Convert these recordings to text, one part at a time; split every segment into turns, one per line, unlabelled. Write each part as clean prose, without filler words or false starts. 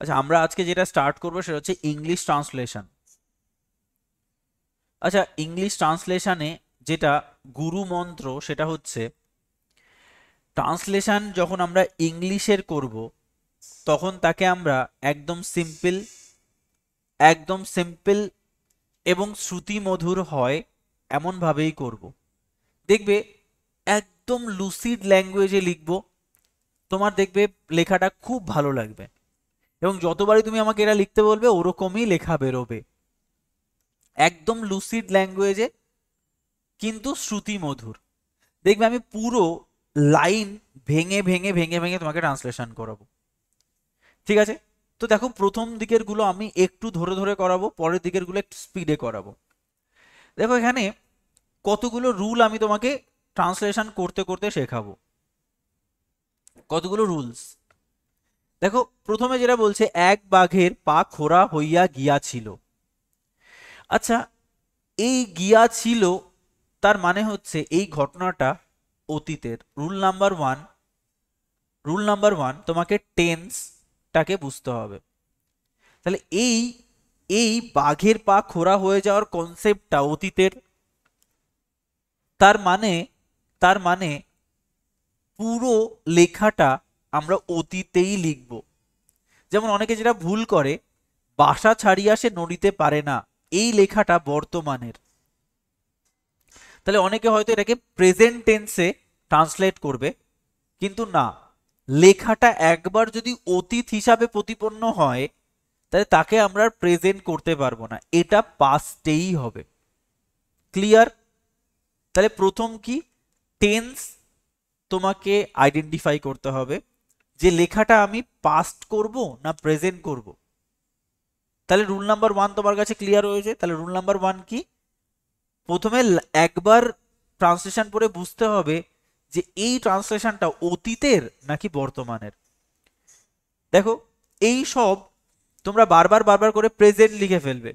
আচ্ছা, আমরা আজকে যেটা স্টার্ট করবো সেটা হচ্ছে ইংলিশ ট্রান্সলেশন। আচ্ছা, ইংলিশ ট্রান্সলেশনে যেটা গুরু মন্ত্র সেটা হচ্ছে ট্রান্সলেশন যখন আমরা ইংলিশের করব তখন তাকে আমরা একদম সিম্পল একদম সিম্পল এবং শ্রুতি মধুর হয় এমনভাবেই করব। দেখবে একদম লুসিড ল্যাঙ্গুয়েজে লিখব, তোমার দেখবে লেখাটা খুব ভালো লাগবে এবং যতবারই তুমি আমাকে এটা লিখতে বলবে ওরকমই লেখা বেরোবে, একদম লুসিড ল্যাঙ্গুয়েজে কিন্তু শ্রুতি মধুর। দেখবে আমি পুরো লাইন ভেঙে ভেঙে ভেঙে ভেঙে তোমাকে ট্রান্সলেশন করাবো, ঠিক আছে? তো দেখো, প্রথম দিকের গুলো আমি একটু ধরে ধরে করাবো, পরের দিকের গুলো একটু স্পিডে করাবো। দেখো এখানে কতগুলো রুল আমি তোমাকে ট্রান্সলেশন করতে করতে শেখাবো, কতগুলো রুলস। দেখো প্রথমে যেটা বলছে, এক বাঘের পা খোড়া হইয়া গিয়াছিল। আচ্ছা, এই গিয়া ছিল তার মানে হচ্ছে এই ঘটনাটা অতীতের। রুল নাম্বার ওয়ান তোমাকে টেন্সটাকে বুঝতে হবে। তাহলে এই এই বাঘের পা খোড়া হয়ে যাওয়ার কনসেপ্টটা অতীতের। তার মানে তার মানে পুরো লেখাটা আমরা অতীতেই লিখব। যেমন অনেকে যেটা ভুল করে, বাসা ছাড়িয়া সে নড়িতে পারে না, এই লেখাটা বর্তমানের। তাহলে অনেকে হয়তো এটাকে প্রেজেন্ট টেন্সে ট্রান্সলেট করবে, কিন্তু না, লেখাটা একবার যদি অতীত হিসাবে প্রতিপন্ন হয় তাহলে তাকে আমরা প্রেজেন্ট করতে পারবো না, এটা পাস্টেই হবে। ক্লিয়ার? তাহলে প্রথম কি, টেন্স তোমাকে আইডেন্টিফাই করতে হবে যে লেখাটা আমি পাস্ট করব না প্রেজেন্ট করব। তাহলে রুল নাম্বার ওয়ান তোমার কাছে ক্লিয়ার হয়েছে। তাহলে রুল নাম্বার ওয়ান কি, প্রথমে একবার ট্রান্সলেশন পড়ে বুঝতে হবে যে এই ট্রান্সলেশনটা অতীতের নাকি বর্তমানের। দেখো, এই সব তোমরা বারবার বারবার করে প্রেজেন্ট লিখে ফেলবে,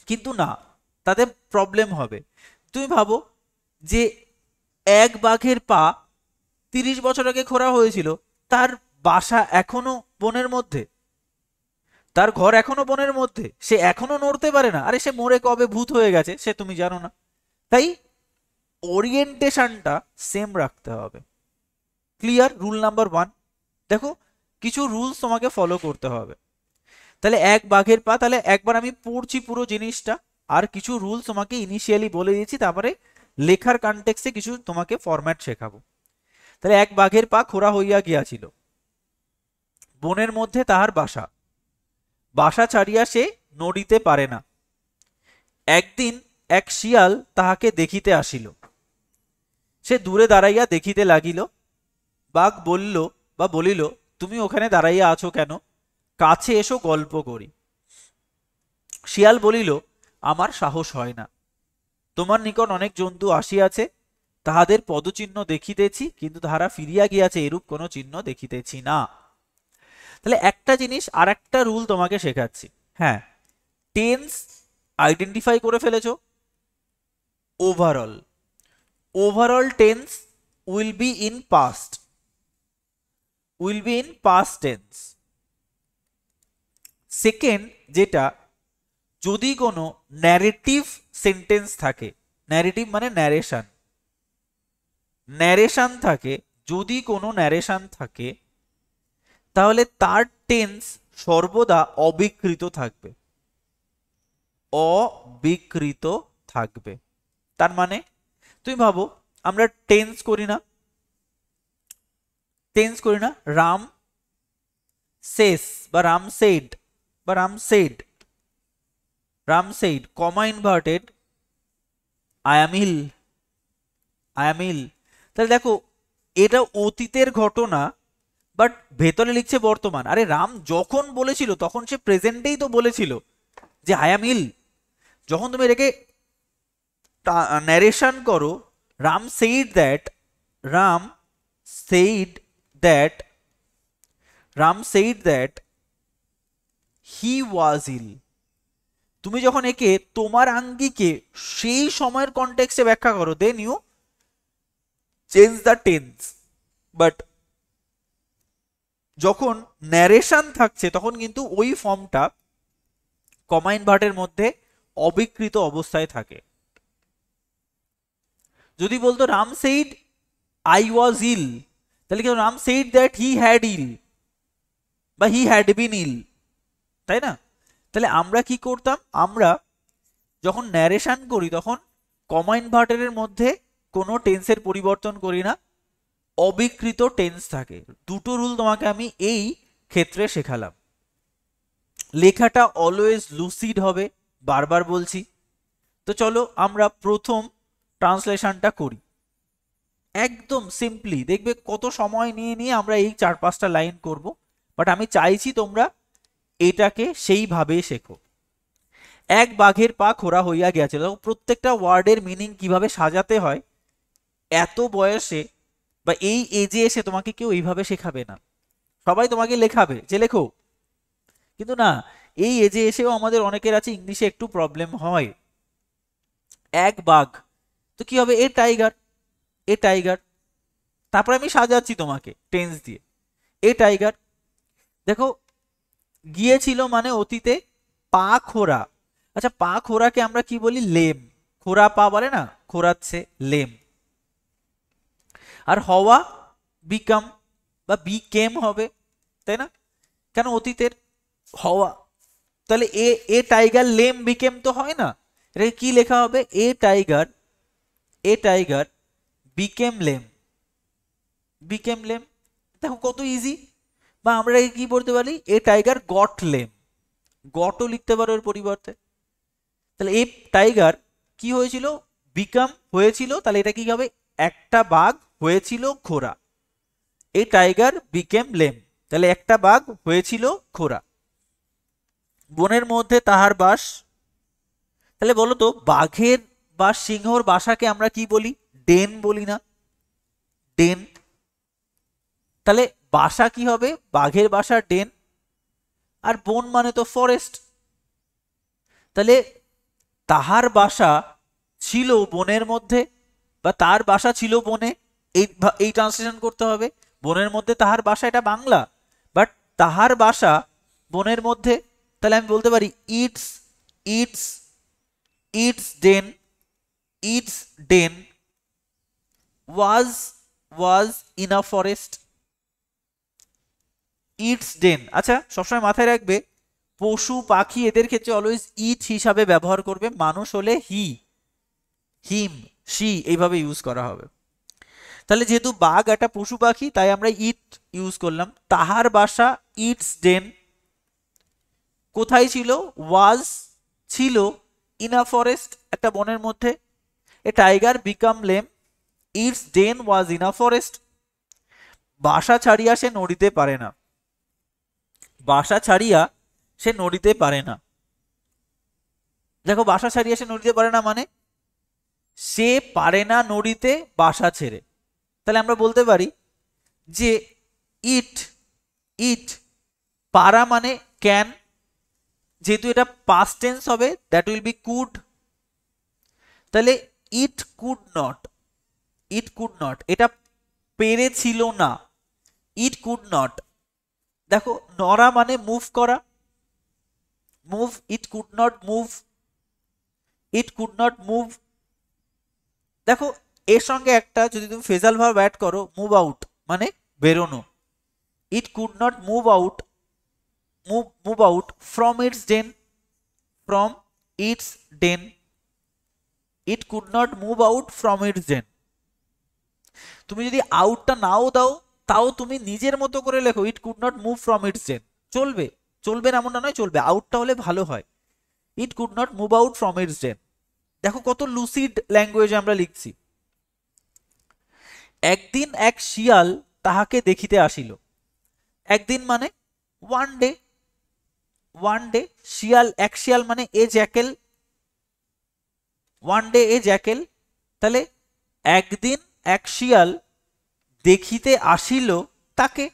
কিন্তু না, তাতে প্রবলেম হবে। তুমি ভাবো যে এক বাঘের পা 30 বছর আগে খোঁড়া হয়েছিল, তার বাসা এখনো বনের মধ্যে, তার ঘর এখনো বনের মধ্যে, সে এখনো নড়তে পারে না। আরে সে মরে কবে ভূত হয়ে গেছে সে তুমি জানো না। তাই ওরিয়েন্টেশনটা সেম রাখতে হবে। ক্লিয়ার? Rule number one. দেখো, কিছু রুলস তোমাকে ফলো করতে হবে। তাহলে এক বাঘের পা, তাহলে একবার আমি পড়ছি পুরো জিনিসটা, আর কিছু রুলস তোমাকে ইনিশিয়ালি বলে দিয়েছি, তারপরে লেখার কনটেক্সটে কিছু তোমাকে ফরম্যাট শেখাবো। তাহলে এক বাঘের পা খোড়া হইয়া গিয়াছিল, বনের মধ্যে তাহার বাসা, বাসা ছাড়িয়া সে নড়িতে পারে না। একদিন এক শিয়াল তাহাকে দেখিতে আসিল, সে দূরে দাঁড়াইয়া দেখিতে লাগিল। বাঘ বলল বা বলিল, তুমি ওখানে দাঁড়াইয়া আছো কেন? কাছে এসো, গল্প করি। শিয়াল বলিল, আমার সাহস হয় না, তোমার নিকট অনেক জন্তু আসিয়াছে, তাহাদের পদচিহ্ন দেখিতেছি, কিন্তু তাহারা ফিরিয়া গিয়াছে, এরূপ কোনো চিহ্ন দেখিতেছি না। তাহলে একটা জিনিস, আর একটা রুল তোমাকে শেখাচ্ছি। হ্যাঁ, টেন্স আইডেন্টিফাই করে ফেলেছো। Overall overall tense will be in past, tense. Second যেটা, যদি কোনো ন্যারেটিভ সেন্টেন্স থাকে, ন্যারেটিভ মানে ন্যারেশন, ন্যারেশন থাকে, যদি কোনো ন্যারেশন থাকে তাহলে তার টেন্স সর্বদা অবিকৃত থাকবে, অবিকৃত থাকবে। তার মানে তুমি ভাবো, আমরা টেন্স করি না, রাম সেস বা রাম সেড বা Ram said comma inverted I am ill. তাহলে দেখো, এটা অতীতের ঘটনা, বাট ভেতরে লিখছে বর্তমান। আরে রাম যখন বলেছিল তখন সে প্রেজেন্টেই তো বলেছিল যে আই অ্যাম ইল। যখন তুমি এটাকে ন্যারেশন করো, Ram said that Ram said that Ram said that he was ill. তুমি যখন একে তোমার আঙ্গিকে সেই সময়ের কনটেক্সটে ব্যাখ্যা করো, then you change the tense. But যখন ন্যারেশন থাকছে তখন কিন্তু ওই ফর্মটা কমা ইনভার্টের মধ্যে অবিকৃত অবস্থায় থাকে। যদি বলতো Ram said I was ill, তাহলে কিন্তু Ram said that he had ill বা হি হ্যাড বিন ইল, তাই না? তাহলে আমরা কি করতাম, আমরা যখন ন্যারেশন করি তখন কমা ইনভার্টারের মধ্যে কোনো টেন্সের পরিবর্তন করি না, অবিকৃত টেন্স থাকে। দুটো রুল তোমাকে আমি এই ক্ষেত্রে শেখালাম। লেখাটা অলওয়েজ লুসিড হবে, বারবার বলছি। তো চলো আমরা প্রথম ট্রান্সলেশনটা করি। একদম সিম্পলি দেখবে কত সময় নিয়ে নিয়ে আমরা এই 4-5টা লাইন করব, বাট আমি চাইছি তোমরা এটাকে সেইভাবে শেখো। এক বাঘের পা খোরা হইয়া গিয়াছিল। প্রত্যেকটা ওয়ার্ডের মিনিং কিভাবে সাজাতে হয় এত বয়সে বা এই এজে এসে তোমাকে কেউ এইভাবে শেখাবে না। সবাই তোমাকে লেখাবে যে লেখো, কিন্তু না, এই এজে এসেও আমাদের অনেকের আছে ইংলিশে একটু প্রবলেম হয়। এক বাঘ, তো কি হবে, এ টাইগার, এ টাইগার। তারপর আমি সাজাচ্ছি তোমাকে টেন্স দিয়ে, এ টাইগার। দেখো, গিয়েছিল মানে অতীতে, পা খোরা। আচ্ছা, পা খোরাকে আমরা কি বলি, লেম। খোরা পা বলে না, খোরাচ্ছে, লেম। আর হওয়া বিকাম বা বিকেম হবে, তাই না? কেন অতীতের হওয়া, তাহলে এ টাইগার লেম বিকেম তো হয় না, এটাকে কি লেখা হবে, a tiger became lame, became lame. দেখো কত ইজি। বা আমরা কি বলতে পারি, এ টাইগার গট লেম, গটও লিখতে পারো এর পরিবর্তে। তাহলে এ টাইগার কি হয়েছিল, বিকাম হয়েছিল, তাহলে এটা কি হবে, একটা বাঘ হয়েছিল খোরা। এ টাইগার বিকেম লেম, তাহলে একটা বাঘ হয়েছিল খোরা। বনের মধ্যে তাহার বাস। তাহলে বলো তো, বাঘের বা সিংহর বাসাকে আমরা কি বলি, ডেন বলি না, ডেন। তাহলে বাসা কি হবে, বাঘের বাসা ডেন। আর বন মানে তো ফরেস্ট, তাহলে তাহার বাসা ছিল বনের মধ্যে বা তার বাসা ছিল বনে, এই ট্রান্সলেশন করতে হবে। বনের মধ্যে তাহার বাসা, এটা বাংলা, বাট তাহার বাসা বনের মধ্যে, তাহলে আমি বলতে পারি its its its den, its den was in a forest, its den. আচ্ছা, সবসময় মাথায় রাখবে, পশু পাখি এদের ক্ষেত্রে অলওয়েজ ইট হিসাবে ব্যবহার করবে, মানুষ হলে হি, হিম, শি এইভাবে ইউজ করা হবে। তাহলে যেহেতু বাঘ একটা পশু পাখি, তাই আমরা ইট ইউজ করলাম। তাহার বাসা ইটস ডেন কোথায় ছিল, ওয়াজ ছিল, ইন আ ফরেস্ট একটা বনের মধ্যে। A tiger became lame, its den was in a forest. বাসা ছাড়িয়া সে নড়িতে পারে না, বাসা ছাড়িয়া সে নড়িতে পারে না। দেখো, বাসা ছাড়িয়া সে নড়িতে পারে না মানে সে পারে না নড়িতে বাসা ছেড়ে। তাহলে আমরা বলতে পারি যে ইট ইট পারা মানে ক্যান, যেহেতু এটা পাস্ট টেন্স হবে দ্যাট উইল বি কুড। তাহলে ইট could not, it could not, এটা পেরেছিল না, ইট কুড নট। দেখো, নড়া মানে মুভ করা, move, it could not move, it could not move. দেখো, এর সঙ্গে একটা যদি তুমি ফেজাল ভার্ব অ্যাড করো, মুভ আউট মানে বেরোনো। It could not move out, move out from its den, from its den, it could not move out from its den. তুমি যদি আউটটা নাও দাও, তাও তুমি নিজের মতো করে লেখো, it could not move from its den, চলবে, চলবে না এমনটা নয়, চলবে, আউটটা হলে ভালো হয়। It could not move out from its den. দেখো কত লুসিড ল্যাঙ্গুয়েজে আমরা লিখছি। একদিন এক শিয়াল তাহাকে দেখিতে আসিল। একদিন মানে ওয়ান ডে, ওয়ান ডে। শিয়াল, এক শিয়াল মানে এ Jekyll, one day a Jekyll. তাহলে একদিন এক শিয়াল দেখিতে আসিল তাকে,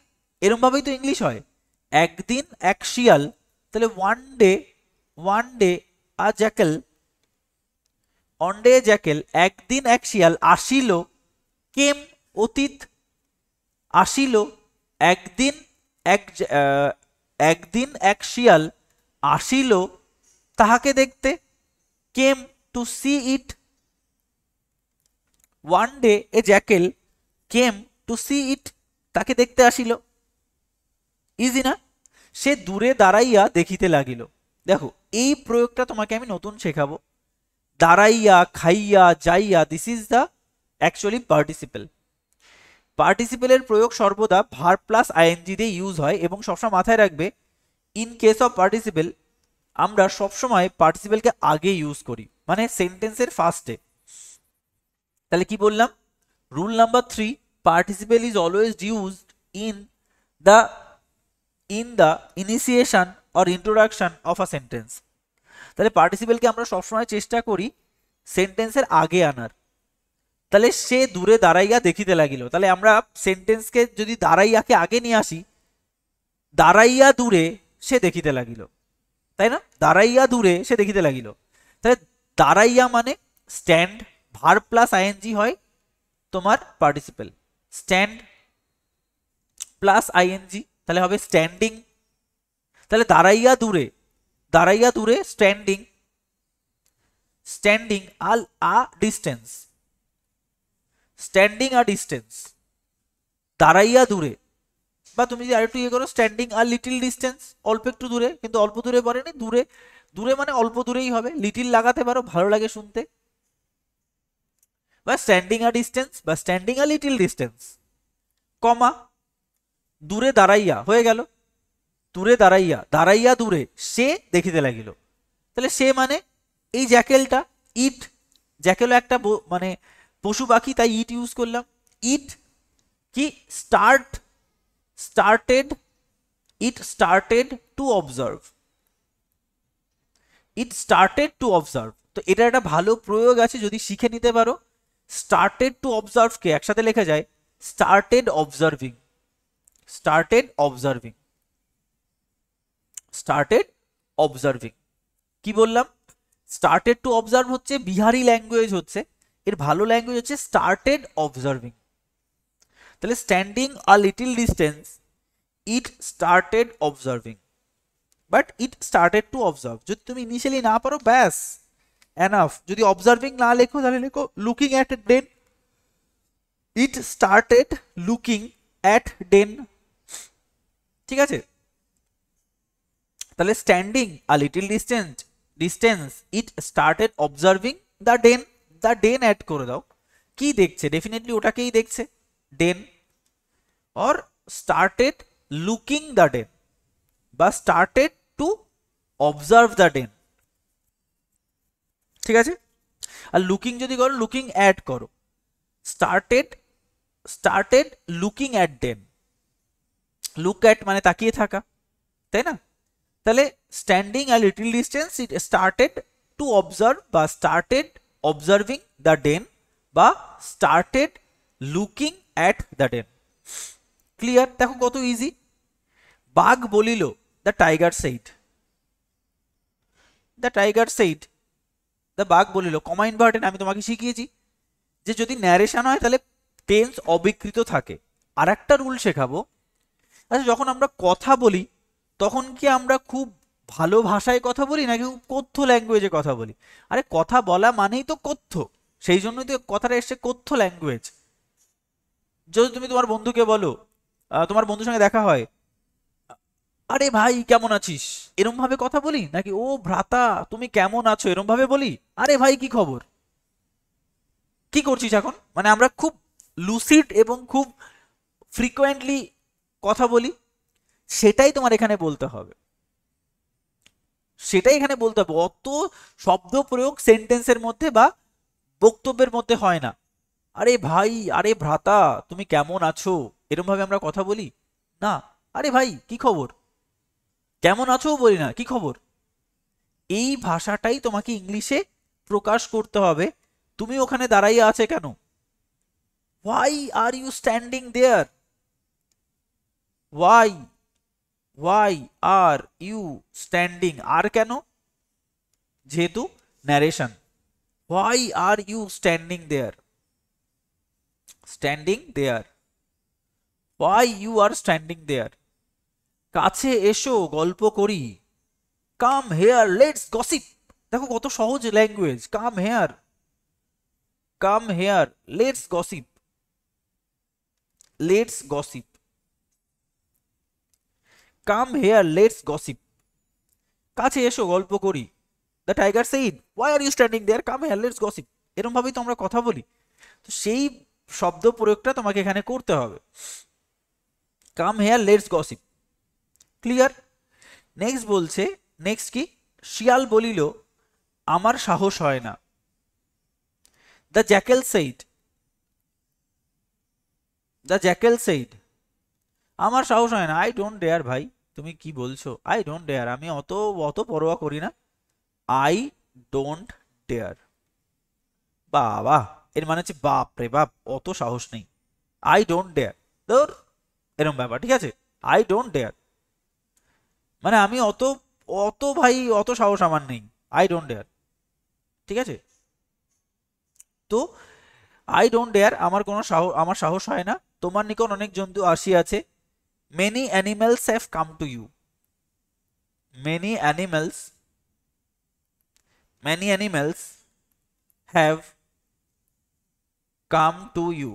এরম ভাবেই তো ইংলিশ হয়, একদিন এক শিয়াল। তাহলে ওয়ান ডে আ জ্যাকেল, ওয়ান ডে জ্যাকেল, একদিন এক শিয়াল আসিল, কেম অতীত, আসিল, একদিন একদিন এক শিয়াল আসিল তাহাকে দেখতে, came to see it. One day a jackal came to see it, তাকে দেখতে আসিল। ইজি না? সে দূরে দাঁড়াইয়া দেখিতে লাগিল। দেখো এই প্রয়োগটা তোমাকে আমি নতুন শেখাবো। দাঁড়াইয়া, খাইয়া, যাইয়া, this is the actually participle. পার্টিসিপেলের প্রয়োগ সর্বদা ভার্ব প্লাস আইএনজি দিয়ে ইউজ হয়, এবং সবসময় মাথায় রাখবে ইন কেস অফ পার্টিসিপেল আমরা সবসময় পার্টিসিপেলকে আগে ইউজ করি, মানে সেন্টেন্সের ফার্স্টে। তাহলে কি বললাম? Rule number 3, participle is always used the in the initiation or introduction of a sentence. তাহলে পার্টিসিপেলকে আমরা সবসময় চেষ্টা করি সেন্টেন্সের আগে আনার। তাহলে সে দূরে দাঁড়াইয়া দেখিতে লাগিল, তাহলে আমরা সেন্টেন্সকে যদি দাঁড়াইয়াকে আগে নিয়ে আসি, দাঁড়াইয়া দূরে সে দেখিতে লাগিল, তাই না? দাঁড়াইয়া দূরে সে দেখিতে লাগিল। তাহলে দাঁড়াইয়া মানে স্ট্যান্ড, ভার্ব প্লাস আইএনজি হয় তোমার পার্টিসিপেল, স্ট্যান্ড প্লাস আইএনজি, তাহলে হবে স্ট্যান্ডিং। তাহলে দাঁড়াইয়া দূরে স্ট্যান্ডিং, স্ট্যান্ডিং আ ডিস্টেন্স, স্ট্যান্ডিং আ ডিস্টেন্স, দাঁড়াইয়া দূরে। বা তুমি যদি আরেকটু ইয়ে করো, স্ট্যান্ডিং আ লিটিল ডিস্টেন্স, অল্প একটু দূরে, কিন্তু অল্প দূরে পড়েনি, দূরে দূরে মানে অল্প দূরেই হবে, লিটিল লাগাতে পারো, ভালো লাগে শুনতে। বা স্ট্যান্ডিং আ ডিস্টেন্স বা স্ট্যান্ডিং আ লিটিল ডিস্টেন্স, কমা দূরে দাঁড়াইয়া হয়ে গেল, দূরে দাঁড়াইয়া দূরে সে দেখিতে লাগিল। তাহলে সে মানে এই জ্যাকেলটা, ইট, জ্যাকেলও একটা মানে পশু পাখি, তাই ইট ইউজ করলাম। ইট কি started to observe, it started to observe. তো এটা একটা ভালো প্রয়োগ আছে, যদি শিখে নিতে পারো। স্টার্টেড টু অবজার্ভ কে একসাথে লেখা যায় started observing, started observing, started observing. কি বললাম? স্টার্টেড টু অবজার্ভ হচ্ছে বিহারি ল্যাঙ্গুয়েজ, হচ্ছে এর ভালো ল্যাঙ্গুয়েজ হচ্ছে স্টার্টেড অবজার্ভিং। তাহলে standing a little distance, it started observing, but it started to observe. যদি তুমি ইনিশিয়ালি না পারো, ব্যাস এনাফ। যদি অবজার্ভিং না লেখো তাহলে লেখো looking at den, it started looking at den. ঠিক আছে? তাহলে standing a little distance it started observing the den add করে দাও। কি দেখছে? ডেফিনেটলি ওটাকেই দেখছে, den. Or started looking the den বা started to observe the den. ঠিক আছে? আর লুকিং যদি করো, লুকিং অ্যাড করো, started looking at den. Look at মানে তাকিয়ে থাকা, তাই না? তাহলে standing a little distance it started to observe বা স্টার্টেড অবজার্ভিং দ্য ডেন বা started looking at the den. Clear? দেখো কত ইজি। বাঘ বলিল, the tiger said, the tiger said, the বাঘ বলিল। কমা ইনভার্টেড আমি তোমাকে শিখিয়েছি যে যদি ন্যারেশন হয় তাহলে টেন্স অবিকৃত থাকে। আর একটা রুল শেখাবো। আচ্ছা, যখন আমরা কথা বলি তখন কি আমরা খুব ভালো ভাষায় কথা বলি নাকি খুব কথ্য ল্যাঙ্গুয়েজে কথা বলি? আরে কথা বলা মানেই তো কথ্য, সেই জন্যই তো কথাটা এসছে কথ্য ল্যাঙ্গুয়েজ। যদি তুমি তোমার বন্ধুকে বলো, তোমার বন্ধুর সঙ্গে দেখা হয়, আরে ভাই কেমন আছিস, এরম ভাবে কথা বলি, নাকি ও ভ্রাতা তুমি কেমন আছো এরম ভাবে বলি, আরে ভাই কি খবর, কি করছিস এখন? মানে আমরা খুব লুসিড এবং খুব ফ্রিকোয়েন্টলি কথা বলি। সেটাই তোমার এখানে বলতে হবে, সেটাই এখানে বলতে হবে। অত শব্দ প্রয়োগ সেন্টেন্সের মধ্যে বা বক্তব্যের মধ্যে হয় না। আরে ভাই, আরে ভ্রাতা তুমি কেমন আছো, এরম ভাবে আমরা কথা বলি না। আরে ভাই কি খবর, কেমন আছো বলি না, কি খবর। এই ভাষাটাই তোমাকে ইংলিশে প্রকাশ করতে হবে। তুমি ওখানে দাঁড়াইয়া আছে কেন? Why are you standing there? Why are you standing, আর কেন? যেহেতু narration. Why are you standing there, standing there, why you are standing there. কাছে এসো গল্প করি, কাম হেয়ার লেটস গসিপ। দেখো কত সহজ language, come here, come here let's gossip, let's gossip, come here let's gossip, কাছে এসো গল্প করি। The tiger said why are you standing there, come here let's gossip. এরকম ভাবেই তো আমরা কথা বলি। তো সেই শব্দ প্রয়োগটা তোমাকে এখানে করতে হবে, come here let's gossip. Clear? Next বলছে, নেক্সট কি, শিয়াল বলিল আমার সাহস হয় না। The jackal said, the jackal said আমার সাহস হয় না, আই ডোন্ট ডেয়ার। ভাই তুমি কি বলছো, আই ডোন্ট ডেয়ার, আমি অত অত পরোয়া করি না, আই ডোন্ট ডেয়ার। বাবা, এর মানে হচ্ছে বাপ রে বাপ, অত সাহস নেই, আই ডোন্ট ডেয়ার, ধর এরকম ব্যাপার, ঠিক আছে? আই ডোন্ট ডেয়ার মানে আমি অত অত ভাই অত সাহস আমার নেই, আই ডোন্ট ডেয়ার, ঠিক আছে? তো আই ডোন্ট ডেয়ার আমার কোনো সাহস, আমার সাহস হয় না, তোমার নিকট অনেক জন্তু আসিয়াছে। Many animals have come to you, many animals, many animals have come to you,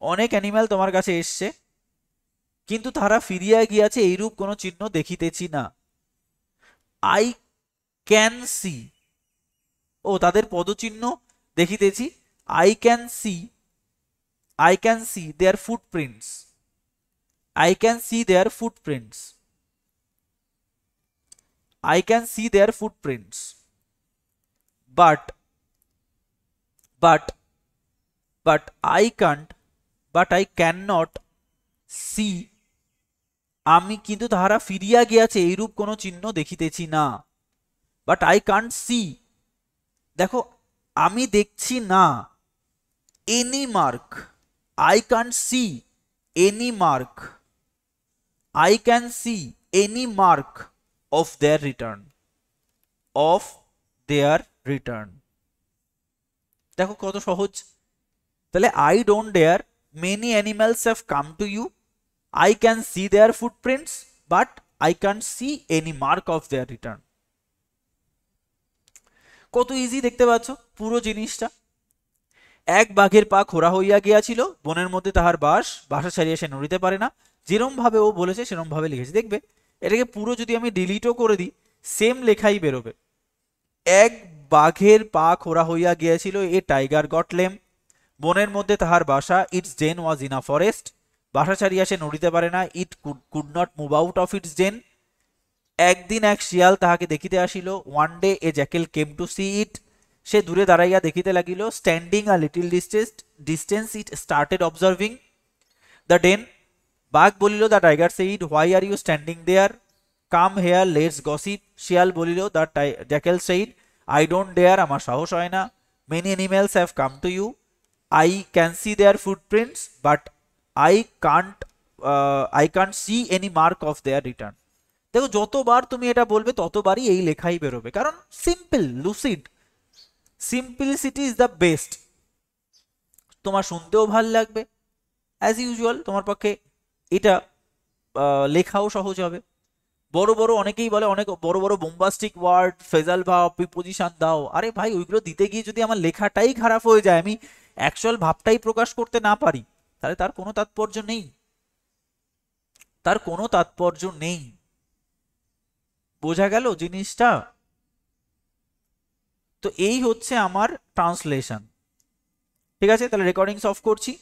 অনেক অ্যানিম্যাল তোমার কাছে এসছে, কিন্তু তারা ফিরিয়া গিয়াছে এইরূপ কোনো চিহ্ন দেখিতেছি না। আই ক্যান সি, ও তাদের পদচিহ্ন দেখিতেছি, I can see, I can see their footprints, I can see their footprints, I can see their footprints, but but but I can't, but I can not see, আমি কিন্তু তাহারা ফিরিয়া গিয়াছে এইরূপ কোনো চিহ্ন দেখিতেছি না। বাট আই কান্ট সি, দেখো আমি দেখছি না, any mark, I can't see any mark, I can see any mark of their return, of their return. দেখো কত সহজ। তাহলে I don't dare, many animals have come to you, I can see their footprints, but I can't see any mark of their return. কত easy দেখতে পাচ্ছ পুরো জিনিসটা। এক বাঘের পা খোরা হইয়া গিয়াছিল, বনের মধ্যে তাহার বাস, বাসা ছাড়িয়া সে নড়িতে পারে না। যেরম ভাবে ও বলেছে সেরম ভাবে লিখেছে, দেখবে এটাকে পুরো যদি আমি ডিলিটও করে দিই সেম লেখাই বেরোবে। এক বাঘের পা খোরা হইয়া গিয়াছিল, এ টাইগার গট লেম, বনের মধ্যে তাহার বাসা, its den was in a forest, বাসা ছাড়িয়া সে নড়িতে পারে না, it could not move out of its den. একদিন এক শিয়াল তাহাকে দেখিতে আসিল, one day a jackal came to see it, সে দূরে দাঁড়াইয়া দেখিতে লাগিল। Standing a little distance it started observing the den, বাঘ বলিল, the tiger said why are you standing there, come here let's gossip. শিয়াল বলিল, the jackal said I don't dare, আমার সাহস হয় না। Many animals have come to you, I can see their footprints, but I can't see any mark of their return. দেখো যতবার তুমি এটা বলবে ততবারই এই লেখাই বেরোবে, কারণ simple, lucid, simplicity is the best. তোমার শুনতেও ভাল লাগবে, অ্যাজ ইউজুয়াল তোমার পক্ষে এটা লেখাও সহজ হবে। বড় বড় অনেকেই বলে অনেক বড় বড় বোম্বাস্টিক ওয়ার্ড, ফেজাল ভাব, প্রিপোজিশন দাও, আরে ভাই ওইগুলো দিতে গিয়ে যদি আমার লেখাটাই খারাপ হয়ে যায়, আমি অ্যাকচুয়াল ভাবটাই প্রকাশ করতে না পারি, তাহলে তার কোনো তাৎপর্য নেই, তার কোনো তাৎপর্য নেই। বোঝা গেল জিনিসটা? তো এই হচ্ছে আমার ট্রান্সলেশন। ঠিক আছে, তাহলে রেকর্ডিংস অফ করছি।